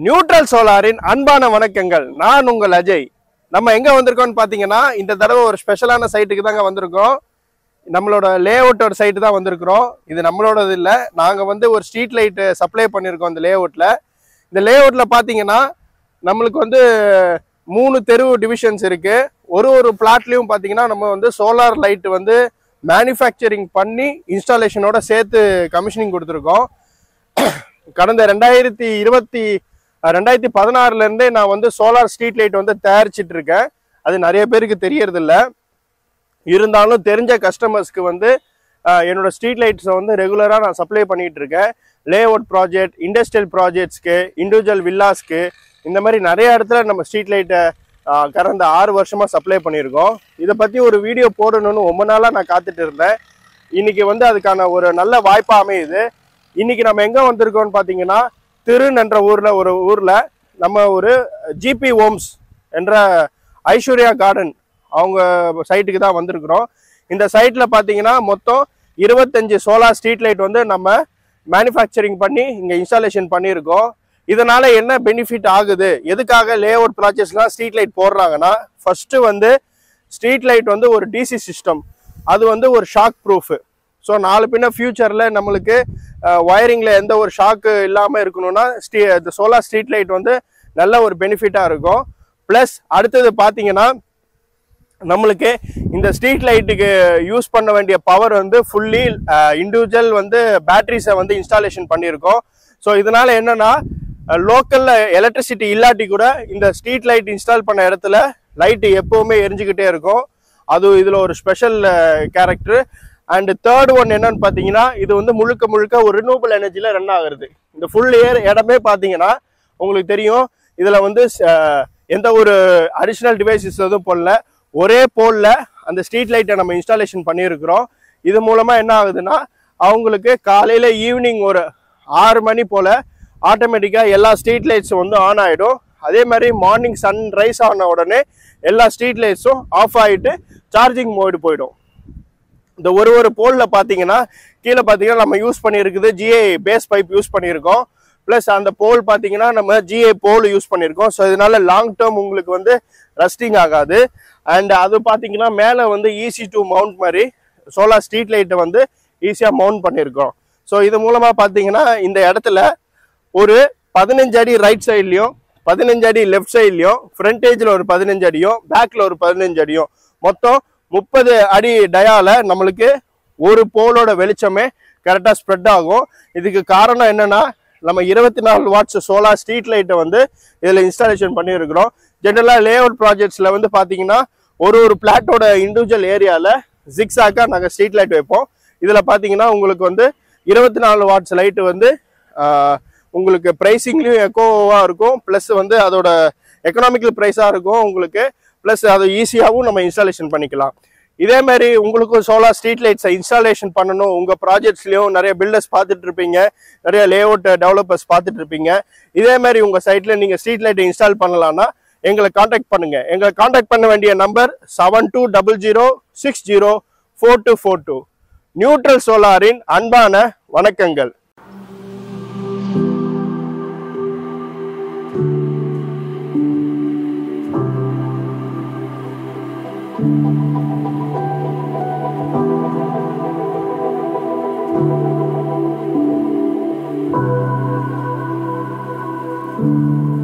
Neutral சோலாரின் அன்பான வணக்கங்கள். நான் உங்கள் அஜய். நம்ம எங்க வந்திருக்கோம்னு பாத்தீங்கன்னா, இந்த தடவை ஒரு ஸ்பெஷலான சைட்டுக்கு தாங்க வந்திருக்கோம். நம்மளோட லே அவுட்டோட சைட்டு தான் வந்திருக்கிறோம். இது நம்மளோடது இல்லை. நாங்கள் ஒரு ஸ்ட்ரீட் லைட்டு சப்ளை பண்ணியிருக்கோம் இந்த லே அவுட்டில். இந்த லே அவுட்டில் பார்த்தீங்கன்னா நம்மளுக்கு 3 தெரு டிவிஷன்ஸ் இருக்குது. ஒரு பிளாட்லேயும் பார்த்தீங்கன்னா நம்ம சோலார் லைட்டு மேனுஃபேக்சரிங் பண்ணி இன்ஸ்டாலேஷனோட சேர்த்து கமிஷனிங் கொடுத்துருக்கோம். கடந்த 2016 நான் சோலார் ஸ்ட்ரீட் லைட் தயாரிச்சிட்டு இருக்கேன். அது நிறைய பேருக்கு தெரியறதில்ல. இருந்தாலும் தெரிஞ்ச கஸ்டமர்ஸ்க்கு என்னோட ஸ்ட்ரீட் லைட்ஸை ரெகுலராக நான் சப்ளை பண்ணிட்டு இருக்கேன். லே அவுட் ப்ராஜெக்ட், இண்டஸ்ட்ரியல் ப்ராஜெக்ட்ஸ்க்கு, இண்டிவிஜுவல் வில்லாஸ்க்கு, இந்த மாதிரி நிறைய இடத்துல நம்ம ஸ்ட்ரீட் லைட்டை கடந்த 6 வருஷமாக சப்ளை பண்ணியிருக்கோம். இதை பற்றி ஒரு வீடியோ போடணும்னு ரொம்ப நாளாக நான் காத்துட்டு இருந்தேன். இன்னைக்கு அதுக்கான ஒரு நல்ல வாய்ப்பாக அமையுது. இன்னைக்கு நம்ம எங்கே வந்திருக்கோம்னு பார்த்தீங்கன்னா, திருன் என்ற ஊரில் நம்ம ஒரு ஜிபி ஓம்ஸ் என்ற ஐஸ்வர்யா கார்டன் அவங்க சைட்டுக்கு தான் வந்திருக்கிறோம். இந்த சைட்டில் பார்த்தீங்கன்னா மொத்தம் 25 சோலார் ஸ்ட்ரீட் லைட் நம்ம மேனுஃபேக்சரிங் பண்ணி இங்கே இன்ஸ்டாலேஷன் பண்ணியிருக்கோம். இதனால என்ன பெனிஃபிட் ஆகுது, எதுக்காக லே அவுட் ப்ராஜெக்ட்ஸ்லாம் ஸ்ட்ரீட் லைட் போடுறாங்கன்னா, ஃபர்ஸ்ட்டு ஸ்ட்ரீட் லைட் ஒரு டிசி சிஸ்டம். அது ஒரு ஷாக் ப்ரூஃபு. ஸோ நாலு பின்ன ஃபியூச்சரில் நம்மளுக்கு ஒயரிங்கில் எந்த ஒரு ஷாக்கு இல்லாமல் இருக்கணும்னா இந்த சோலார் ஸ்ட்ரீட் லைட் நல்ல ஒரு பெனிஃபிட்டாக இருக்கும். ப்ளஸ் அடுத்தது பார்த்தீங்கன்னா, நம்மளுக்கு இந்த ஸ்ட்ரீட் லைட்டுக்கு யூஸ் பண்ண வேண்டிய பவர் ஃபுல்லி இண்டிவிஜுவல் பேட்டரிஸை இன்ஸ்டாலேஷன் பண்ணியிருக்கோம். ஸோ இதனால என்னன்னா, லோக்கல்ல எலக்ட்ரிசிட்டி இல்லாட்டி கூட இந்த ஸ்ட்ரீட் லைட் இன்ஸ்டால் பண்ண இடத்துல லைட்டு எப்பவுமே எரிஞ்சுக்கிட்டே இருக்கும். அது இதில் ஒரு special character. And third one என்னன்னு பார்த்தீங்கன்னா, இது முழுக்க ஒரு ரினியூவபிள் எனர்ஜியில் ரன் ஆகுறது. இந்த ஃபுல் இடமே பார்த்தீங்கன்னா உங்களுக்கு தெரியும். இதில் எந்த ஒரு அடிஷ்னல் டிவைசஸ் எதுவும் போடல. ஒரே போலில் அந்த ஸ்ட்ரீட் லைட்டை நம்ம இன்ஸ்டாலேஷன் பண்ணியிருக்கிறோம். இது மூலமாக என்ன ஆகுதுன்னா, அவங்களுக்கு காலையில் ஈவினிங் ஒரு 6 மணி போல் ஆட்டோமேட்டிக்காக எல்லா ஸ்ட்ரீட் லைட்ஸும் ஆன் ஆகிடும். அதே மாதிரி மார்னிங் சன்ரைஸ் ஆன உடனே எல்லா ஸ்ட்ரீட் லைட்ஸும் ஆஃப் ஆகிட்டு சார்ஜிங் மோடு போயிடும். இந்த ஒரு போலில் பார்த்தீங்கன்னா, கீழே பார்த்தீங்கன்னா நம்ம யூஸ் பண்ணியிருக்குது ஜிஏ பேஸ் பைப் யூஸ் பண்ணியிருக்கோம். ப்ளஸ் அந்த போல் பார்த்தீங்கன்னா நம்ம ஜிஏ போல் யூஸ் பண்ணியிருக்கோம். ஸோ இதனால லாங் டேர்ம் உங்களுக்கு ரஸ்டிங் ஆகாது. அண்ட் அது பார்த்தீங்கன்னா மேலே ஈஸி டு மவுண்ட் மாதிரி சோலார் ஸ்ட்ரீட் லைட்டை ஈஸியாக மவுண்ட் பண்ணியிருக்கோம். ஸோ இது மூலமாக பார்த்தீங்கன்னா இந்த இடத்துல ஒரு 15 அடி ரைட் சைட்லையும் 15 அடி லெஃப்ட் சைட்லையும் ஃப்ரண்டேஜில் ஒரு 15 அடியும் பேக்கில் ஒரு 15 அடியும் மொத்தம் 30 அடி டயால நம்மளுக்கு ஒரு போலோட வெளிச்சமே கரெக்டாக ஸ்ப்ரெட் ஆகும். இதுக்கு காரணம் என்னன்னா, நம்ம 24 வாட்ஸ் சோலார் ஸ்ட்ரீட் லைட்டை இதில் இன்ஸ்டாலேஷன் பண்ணியிருக்கிறோம். ஜென்ரலாக லே அவுட் ப்ராஜெக்ட்ஸில் பார்த்தீங்கன்னா ஒரு பிளாட்டோட இண்டிவிஜுவல் ஏரியாவில் ஜிக்ஸாக்காக நாங்கள் ஸ்ட்ரீட் லைட் வைப்போம். இதில் பார்த்தீங்கன்னா உங்களுக்கு 24 வாட்ஸ் லைட்டு உங்களுக்கு ப்ரைஸிங்லேயும் எக்கோவாக இருக்கும். ப்ளஸ் அதோட எக்கனாமிக்கல் ப்ரைஸாக இருக்கும் உங்களுக்கு. ப்ளஸ் அதை ஈஸியாகவும் நம்ம இன்ஸ்டாலேஷன் பண்ணிக்கலாம். இதே மாதிரி உங்களுக்கும் சோலார் ஸ்ட்ரீட் லைட்ஸை இன்ஸ்டாலேஷன் பண்ணணும். உங்கள் ப்ராஜெக்ட்ஸ்லையும் நிறைய பில்டர்ஸ் பார்த்துட்டு இருப்பீங்க, நிறைய லே அவுட் டெவலப்பர்ஸ் பார்த்துட்டு இருப்பீங்க. இதே மாதிரி உங்கள் சைட்டில் நீங்கள் ஸ்ட்ரீட் லைட்டை இன்ஸ்டால் பண்ணலான்னா எங்களை காண்டாக்ட் பண்ணுங்கள். எங்களை காண்டாக்ட் பண்ண வேண்டிய நம்பர் 7200604242. நியூட்ரல் சோலாரின் அன்பான வணக்கங்கள். Thank you.